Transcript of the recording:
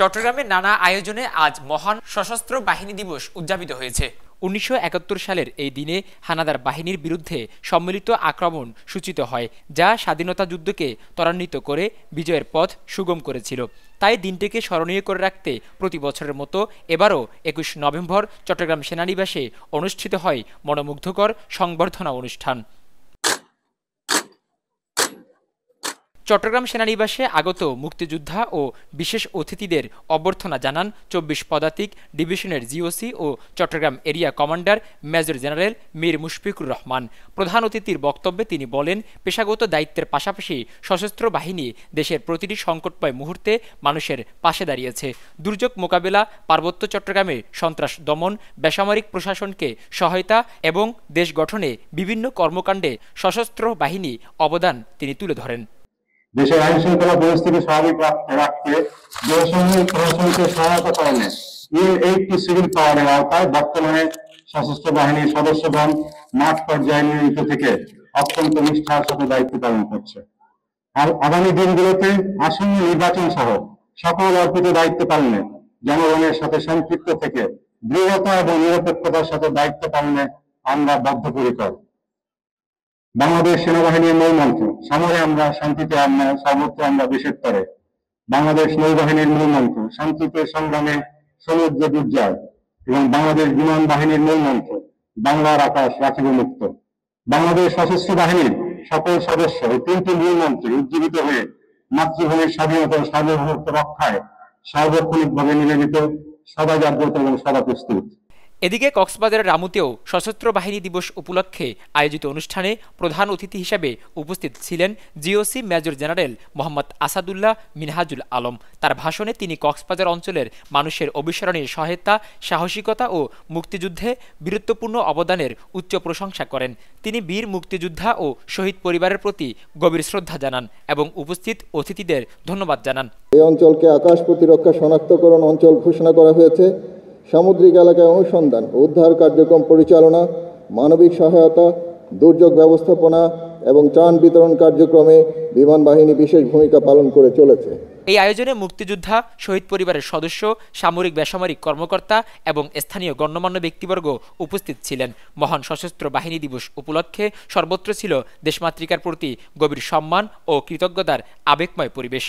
চট্টগ্রামে নানা আয়োজনে আজ মহান সশস্ত্র বাহিনী দিবস উদযাপিত হয়েছে। ১৯৭১ সালের এই দিনে হানাদার বাহিনীর বিরুদ্ধে সম্মিলিত আক্রমণ সূচিত হয়, যা স্বাধীনতা যুদ্ধকে ত্বরান্বিত করে বিজয়ের পথ সুগম করেছিল। তাই দিনটিকে স্মরণীয় করে রাখতে প্রতি বছরের মতো এবারও ২১ নভেম্বর চট্টগ্রাম সেনানিবাসে অনুষ্ঠিত হয় মনোমুগ্ধকর সংবর্ধনা অনুষ্ঠান। চট্টগ্রাম সেনানিবাসে আগত মুক্তিযোদ্ধা ও বিশেষ অতিথিদের অভ্যর্থনা জানান ২৪ পদাতিক ডিভিশনের জিওসি ও Chattogram area commander major general Mir Mushfiqur Rahman. প্রধান অতিথির বক্তব্যে তিনি বলেন, পেশাগত দায়িত্বের পাশাপাশি সশস্ত্র বাহিনী দেশের প্রতিটি সংকটময় মুহূর্তে মানুষের পাশে দাঁড়িয়েছে। দুর্যোগ মোকাবেলা, পার্বত্য চট্টগ্রামে সন্ত্রাস দমন, বেসামরিক প্রশাসনকে সহায়তা এবং দেশ গঠনে বিভিন্ন কর্মকাণ্ডে সশস্ত্র বাহিনী অবদান তিনি তুলে ধরেন। দেশের আইন শৃঙ্খলা পরিস্থিতি স্বাভাবিক রাখতে বেসামরিক প্রশাসনকে সহায়তা করেন ইউএইটি সিভিল পাওয়ারের আওতায় বর্তমানে সশস্ত্র বাহিনীর সদস্যগণ মাঠ পর্যায়ে নিয়োজিত থেকে অত্যন্ত নিষ্ঠার সাথে দায়িত্ব পালন করছে। আর আগামী দিনগুলোতে আসন্ন নির্বাচন সহ সকল অর্পিত দায়িত্ব পালনে জনগণের সাথে সম্পৃক্ত থেকে দৃঢ়তা এবং নিরপেক্ষতার সাথে দায়িত্ব পালনে আমরা বদ্ধপরিকর। বাংলাদেশ সেনাবাহিনীর মূলমন্ত্র সমরে আমরা, শান্তিতে আমরা, সর্বত্র আমরা দেশের তরে। বাংলাদেশ নৌবাহিনীর মূলমন্ত্র শান্তিতে সংগ্রামে সমুদ্র বিজয় এবং বাংলাদেশ বিমান বাহিনীর মূলমন্ত্র বাংলার আকাশ রাখিব মুক্ত। বাংলাদেশ সশস্ত্র বাহিনীর সকল সদস্য এই তিনটি মূলমন্ত্রে উজ্জীবিত হয়ে মাতৃভূমির স্বাধীনতা ও সার্বভৌমত্ব রক্ষায় সার্বক্ষণিকভাবে নিবেদিত, সদা জাগ্রত এবং সদা প্রস্তুত। এদিকে কক্সবাজারের রামুতেও সশস্ত্র বাহিনী দিবস উপলক্ষে আয়োজিত অনুষ্ঠানে প্রধান অতিথি হিসেবে উপস্থিত ছিলেন GOC major general Mohammad Asadullah Minhajul Alam. তার ভাষণে তিনি কক্সবাজার অঞ্চলের মানুষের অবিস্মরণীয় সহায়তা, সাহসিকতা ও মুক্তিযুদ্ধে বীরত্বপূর্ণ অবদানের উচ্চ প্রশংসা করেন। তিনি বীর মুক্তিযোদ্ধা ও শহীদ পরিবারের প্রতি গভীর শ্রদ্ধা জানান এবং উপস্থিত অতিথিদের ধন্যবাদ জানান। এই অঞ্চলকে আকাশ প্রতিরক্ষা শনাক্তকরণ অঞ্চল ঘোষণা করা হয়েছে। সামুদ্রিক এলাকায় অনুসন্ধান ও উদ্ধার কার্যক্রম পরিচালনা, মানবিক সহায়তা, দুর্যোগ ব্যবস্থাপনা এবং ত্রাণ বিতরণ কার্যক্রমে বিমান বাহিনী বিশেষ ভূমিকা পালন করে চলেছে। এই আয়োজনে মুক্তিযোদ্ধা, শহীদ পরিবারের সদস্য, সামরিক বেসামরিক কর্মকর্তা এবং স্থানীয় গণ্যমান্য ব্যক্তিবর্গ উপস্থিত ছিলেন। মহান সশস্ত্র বাহিনী দিবস উপলক্ষে সর্বত্র ছিল দেশমাতৃকার প্রতি গভীর সম্মান ও কৃতজ্ঞতার আবেগময় পরিবেশ।